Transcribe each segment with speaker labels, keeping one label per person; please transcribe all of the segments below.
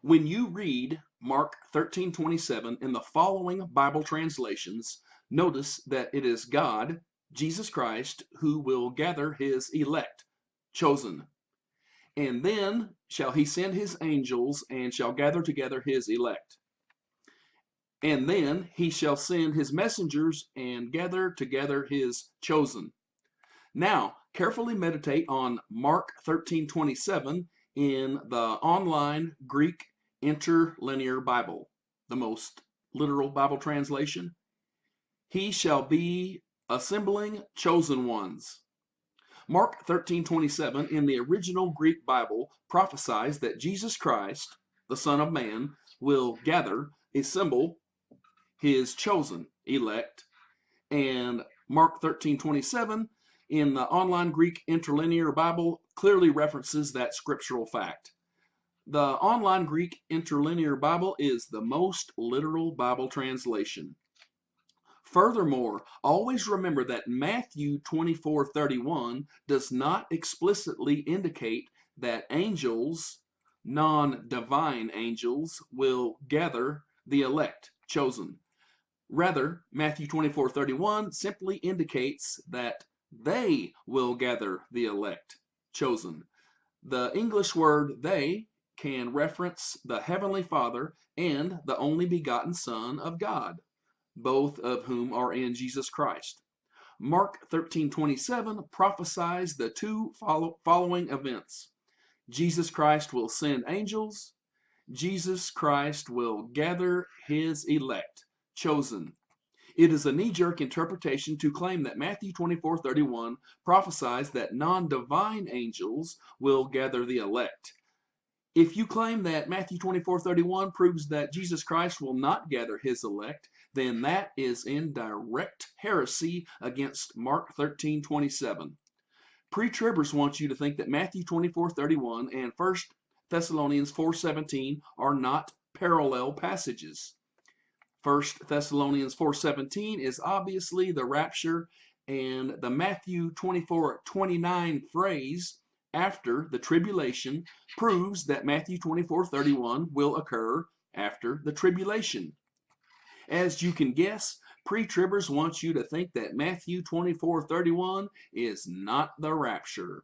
Speaker 1: When you read Mark 13:27 in the following Bible translations, notice that it is God, Jesus Christ, who will gather his elect, chosen. And then shall he send his angels and shall gather together his elect. And then he shall send his messengers and gather together his chosen. Now, carefully meditate on Mark 13:27 in the online Greek Interlinear Bible, the most literal Bible translation. He shall be assembling chosen ones. Mark 13:27 in the original Greek Bible prophesies that Jesus Christ, the Son of Man, will gather, assemble his chosen elect, and Mark 13:27 in the online Greek Interlinear Bible clearly references that scriptural fact. The online Greek Interlinear Bible is the most literal Bible translation. Furthermore, always remember that Matthew 24:31 does not explicitly indicate that angels, non-divine angels, will gather the elect, chosen. Rather, Matthew 24:31 simply indicates that they will gather the elect, chosen. The English word they can reference the Heavenly Father and the only begotten Son of God, both of whom are in Jesus Christ. Mark 13:27 prophesies the two following events. Jesus Christ will send angels. Jesus Christ will gather his elect, chosen. It is a knee-jerk interpretation to claim that Matthew 24:31 prophesies that non-divine angels will gather the elect. If you claim that Matthew 24:31 proves that Jesus Christ will not gather his elect, then that is in direct heresy against Mark 13:27. Pre-Tribbers want you to think that Matthew 24:31 and 1 Thessalonians 4:17 are not parallel passages. 1 Thessalonians 4:17 is obviously the rapture, and the Matthew 24:29 phrase after the tribulation proves that Matthew 24:31 will occur after the tribulation. As you can guess, pre-tribbers want you to think that Matthew 24:31 is not the rapture.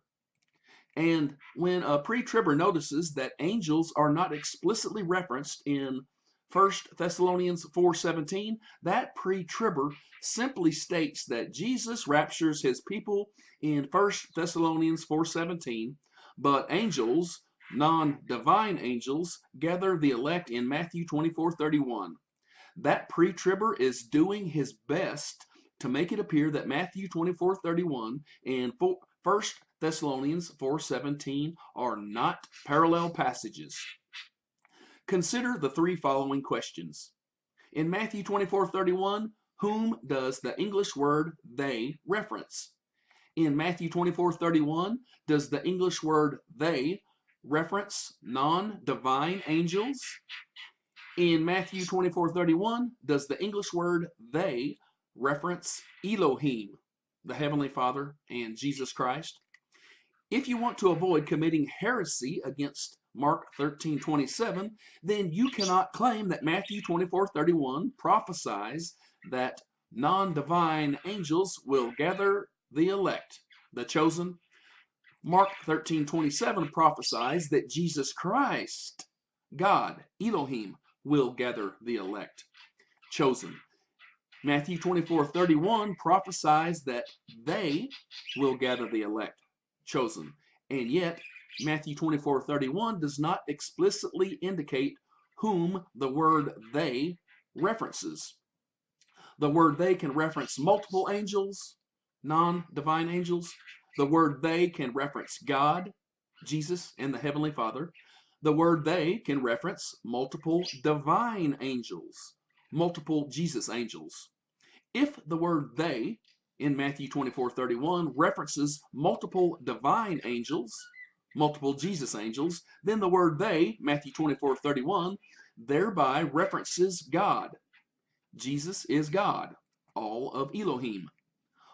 Speaker 1: And when a pre-tribber notices that angels are not explicitly referenced in 1 Thessalonians 4:17, that pre-tribber simply states that Jesus raptures his people in 1 Thessalonians 4:17, but angels, non-divine angels, gather the elect in Matthew 24:31. That pre-tribber is doing his best to make it appear that Matthew 24:31 and 1 Thessalonians 4:17 are not parallel passages. Consider the three following questions. In Matthew 24:31, whom does the English word they reference? In Matthew 24:31, does the English word they reference non-divine angels? In Matthew 24:31, does the English word they reference Elohim, the Heavenly Father, and Jesus Christ? If you want to avoid committing heresy against Mark 13:27, then you cannot claim that Matthew 24:31 prophesies that non-divine angels will gather the elect, the chosen. Mark 13:27 prophesies that Jesus Christ, God, Elohim, will gather the elect, chosen. Matthew 24:31 prophesies that they will gather the elect, chosen. And yet, Matthew 24:31 does not explicitly indicate whom the word they references. The word they can reference multiple angels, non-divine angels. The word they can reference God, Jesus, and the Heavenly Father. The word they can reference multiple divine angels, multiple Jesus angels. If the word they in Matthew 24:31 references multiple divine angels, multiple Jesus angels, then the word they, Matthew 24:31, thereby references God. Jesus is God, all of Elohim.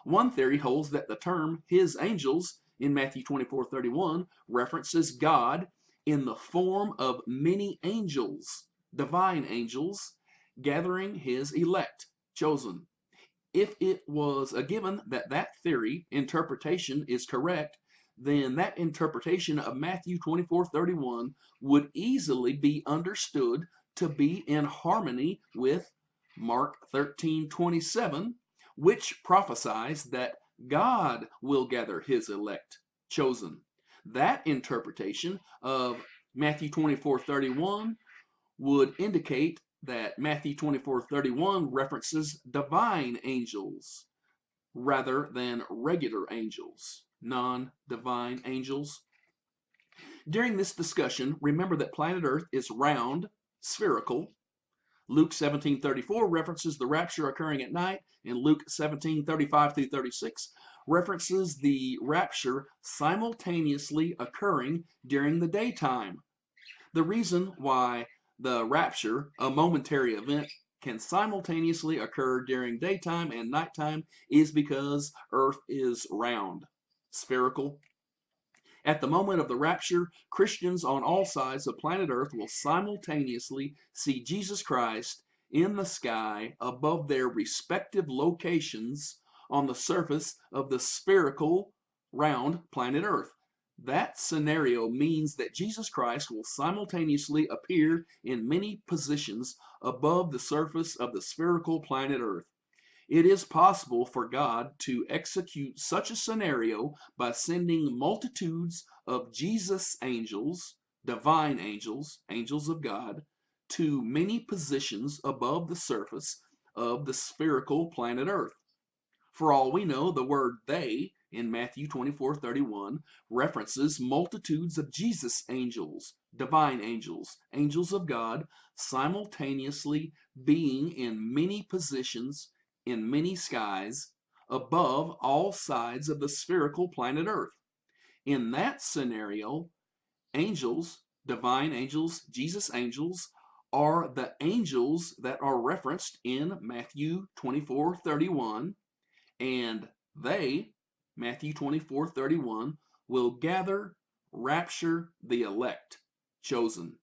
Speaker 1: One theory holds that the term his angels in Matthew 24:31 references God in the form of many angels, divine angels, gathering his elect, chosen. If it was a given that that theory interpretation is correct, then that interpretation of Matthew 24:31 would easily be understood to be in harmony with Mark 13:27, which prophesies that God will gather his elect, chosen. That interpretation of Matthew 24:31 would indicate that Matthew 24:31 references divine angels rather than regular angels, non-divine angels. During this discussion, remember that planet Earth is round, spherical. Luke 17:34 references the rapture occurring at night, and Luke 17:35 through 36 references the rapture simultaneously occurring during the daytime. The reason why the rapture, a momentary event, can simultaneously occur during daytime and nighttime is because Earth is round, spherical. At the moment of the rapture, Christians on all sides of planet Earth will simultaneously see Jesus Christ in the sky above their respective locations on the surface of the spherical, round planet Earth. That scenario means that Jesus Christ will simultaneously appear in many positions above the surface of the spherical planet Earth. It is possible for God to execute such a scenario by sending multitudes of Jesus angels, divine angels, angels of God, to many positions above the surface of the spherical planet Earth. For all we know, the word they in Matthew 24:31 references multitudes of Jesus angels, divine angels, angels of God, simultaneously being in many positions in many skies above all sides of the spherical planet Earth. In that scenario, angels, divine angels, Jesus angels, are the angels that are referenced in Matthew 24:31, and they, Matthew 24:31, will gather, rapture the elect, chosen.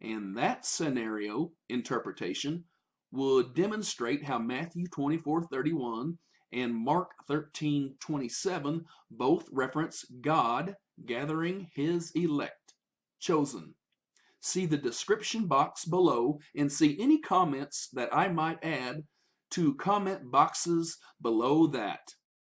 Speaker 1: And that scenario interpretation would demonstrate how Matthew 24:31 and Mark 13:27 both reference God gathering his elect, chosen. See the description box below and see any comments that I might add to comment boxes below that.